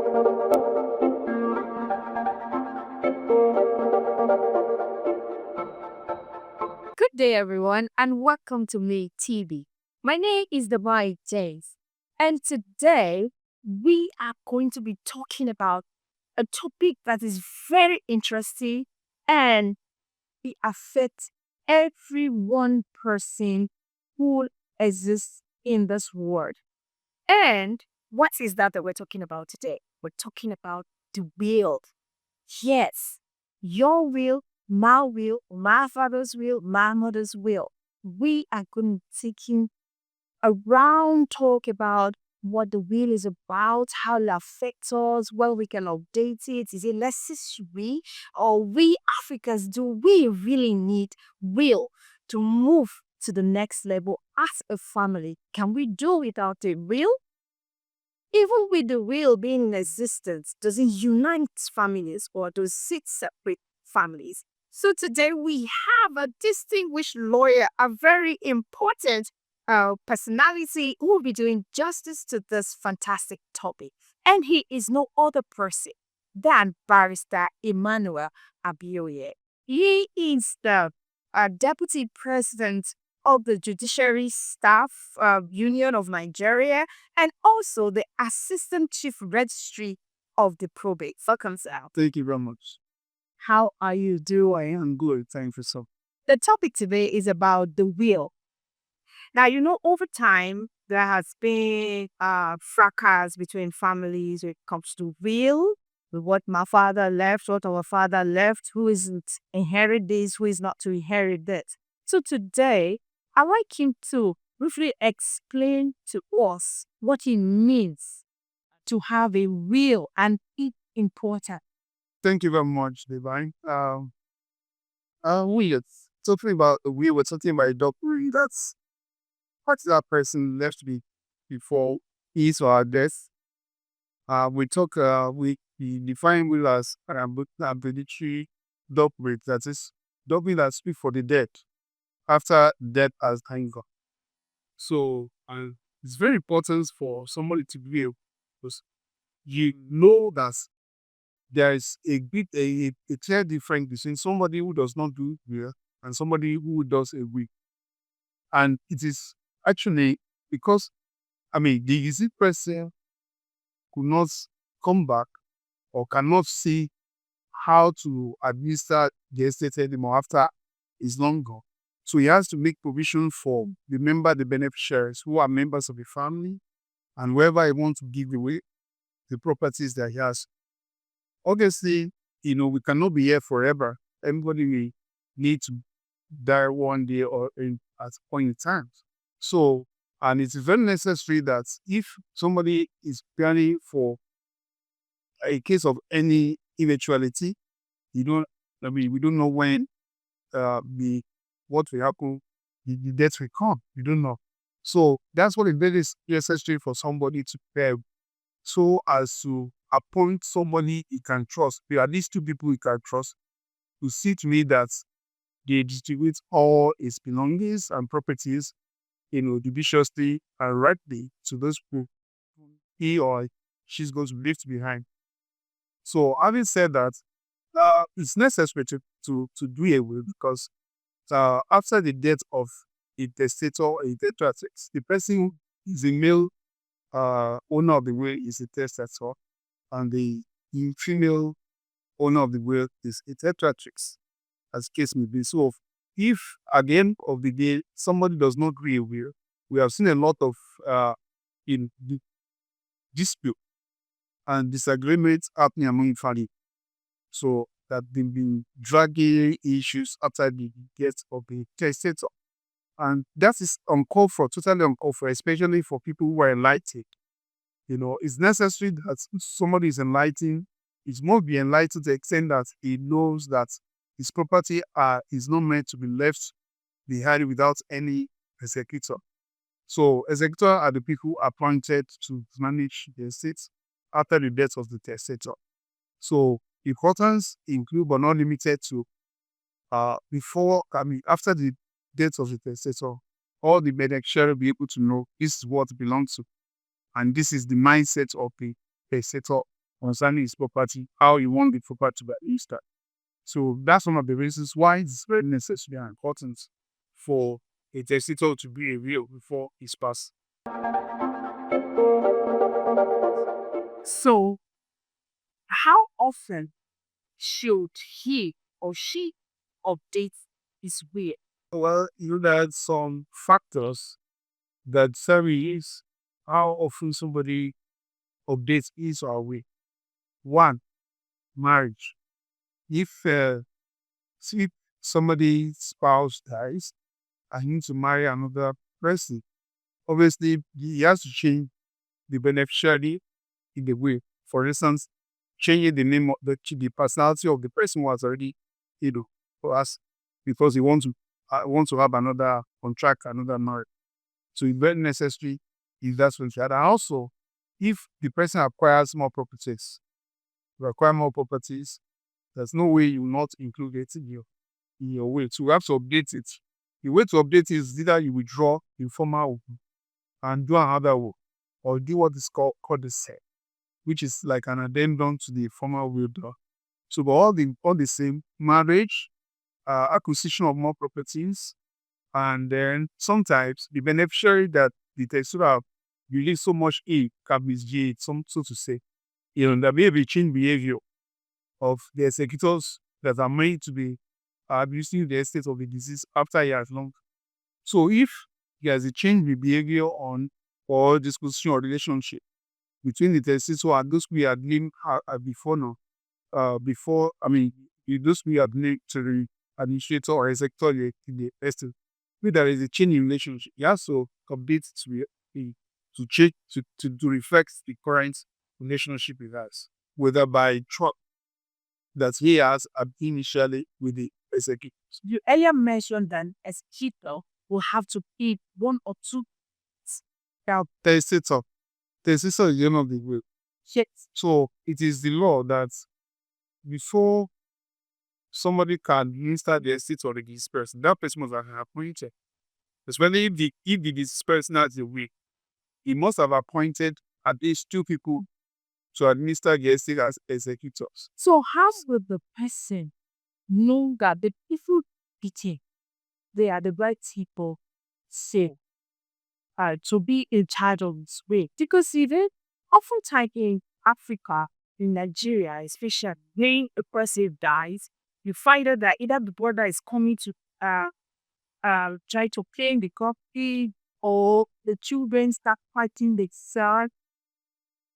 Good day, everyone, and welcome to me, TV. My name is Dubai James, and today we are going to be talking about a topic that is very interesting and it affects every one person who exists in this world. And what is that we're talking about today? We're talking about the will. Yes, your will, my father's will, my mother's will. We are going to be taking a round talk about what the will is about, how it affects us, where we can update it. Is it necessary? Or we Africans, do we really need will to move to the next level as a family? Can we do without a will? Even with the will being in existence, does it unite families or does it separate families? So today we have a distinguished lawyer, a very important personality who will be doing justice to this fantastic topic. And he is no other person than Barrister Emmanuel Abioye. He is the deputy president of the Judiciary Staff Union of Nigeria and also the Assistant Chief Registry of the Probate. Welcome, sir. Thank you very much. How are you doing? I'm good. Thank you, so. The topic today is about the will. Now, over time, there has been fracas between families when it comes to will, with what my father left, what our father left, who is to inherit this, who is not to inherit that. So today, I'd like him to briefly explain to us what it means to have a will and it's important. Thank you very much, Divine. We are talking about the will. We're talking about a document that's what that person left before his or her death. We define will as an ability document, that is document that speaks for the dead after death has gone. So, and it's very important for somebody to be able, because you know that there is a clear difference between somebody who does not do will and somebody who does a will. And it is actually because, the easy person could not come back or cannot see how to administer the estate anymore after it's long gone. So he has to make provision for the beneficiaries who are members of the family and whoever he wants to give away the properties that he has. Obviously, we cannot be here forever. Everybody will need to die one day or at a point in time. So, and it's very necessary that if somebody is planning for a case of any eventuality, we don't know when what will happen, the death will come. We don't know. So that's what it is necessary for somebody to prepare so as to appoint somebody he can trust. There are at least two people he can trust to see to me that they distribute all his belongings and properties, judiciously and rightly to those people he or she's going to leave behind. So having said that, it's necessary to do a will because after the death of a testator or a testatrix, the person who is a male owner of the will is a testator, and the female owner of the will is a tetratrix, as case may be. So, if at the end of the day somebody does not agree a will, we have seen a lot of in dispute and disagreements happening among family. So that they've been dragging issues after the death of the testator. And that is uncalled for, totally uncalled for, especially for people who are enlightened. It's necessary that somebody is enlightened. It must be enlightened to the extent that he knows that his property is not meant to be left behind without any executor. So executor are the people appointed to manage the estates after the death of the testator. So importance include but not limited to after the death of the testator, all the beneficiaries will be able to know this is what belongs to, and this is the mindset of the testator concerning his property, how he wants the property to be administered. So that's one of the reasons why it's very necessary and important for a testator to be a will before his pass. So, how often should he or she update his will? Well, there are some factors that determines how often somebody updates his or her will. One, marriage. If somebody's spouse dies and he needs to marry another person, obviously he has to change the beneficiary in the will. For instance, changing the name of the personality of the person who has already, for us, because he wants to have another contract, another marriage. So it's very necessary if that's what you had. And also, if the person acquires more properties, you acquire more properties, there's no way you will not include it in your will. So you have to update it. The way to update it is either you withdraw the former will and do another will, or do what is called the set, which is like an addendum to the former will. So, but all the same, marriage, acquisition of more properties, and then sometimes the beneficiary that the testator have released so much in can misjudge, so to say. There may be change behavior of the executors that are made to be abusing the estate of the deceased after he has long. So if there is a change in behavior on or disposition or relationship between the testator and those we are named before now, those we are named to the administrator or executor in the estate, if there is a change in relationship, you have to update to change to reflect the current relationship he has, whether by trust that he has initially with the executor. You earlier mentioned that executor will have to pay one or two Testator. Testator is the owner of the will. checks. So it is the law that before somebody can administer the estate of the deceased person, that person must have appointed. Especially if the deceased person has a will, he must have appointed at least two people to administer the estate as executors. So how will the person know that the people beating they are the right people say to be in charge of this way? Because even oftentimes in Africa, in Nigeria especially, when a person dies, you find out that either the brother is coming to try to claim the copy, or the children start fighting the son.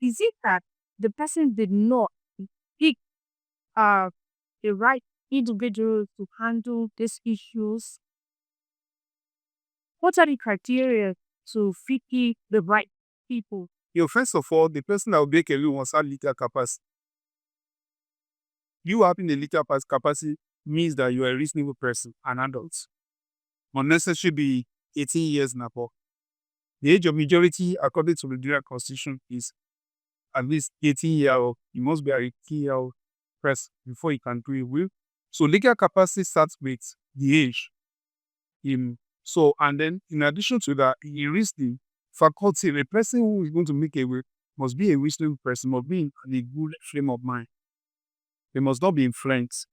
Is it that the person did not pick uh, the right individual to handle these issues? What are the criteria to pick the right people? First of all, the person that will make a will must have legal capacity. You having a legal capacity means that you are a reasonable person, an adult. Unnecessary be 18 years and above. The age of majority, according to the Nigerian Constitution, is at least 18 years old. You must be a 18-year-old person before you can do a will. So legal capacity starts with the age. And then in addition to that, in reasoning faculty, the person who is going to make a will must be a reasonable person, must be in a good frame of mind. They must not be influenced.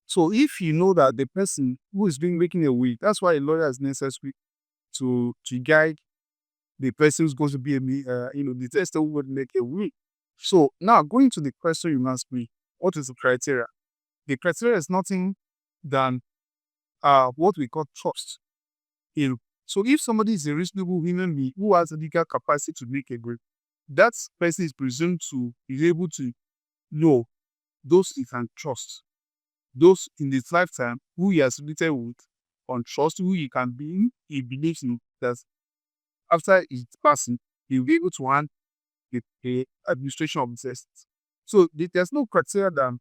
So if you know that the person who is making a will, that's why a lawyer is necessary to guide the person who's going to be the tester who would make a will. So now going to the question you asked me, what is the criteria? The criteria is nothing than what we call trust. So if somebody is a reasonable human being who has a legal capacity to make a will, that person is presumed to be able to know those he can trust. Those in his lifetime who he has related with on trust, who he can be, he believes in that after his passing, he will be able to hand the administration of the estate. So there's no criteria than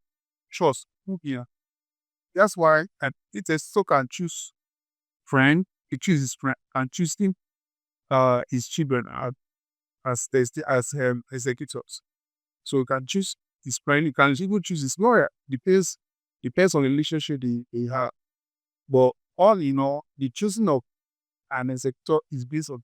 trust. Yeah. That's why it is so can choose friend, he chooses his friend, and choose his children as executors. So you can choose his friend, you can even choose his lawyer. Depends on the relationship they have. But all in all, the choosing of an executor is based on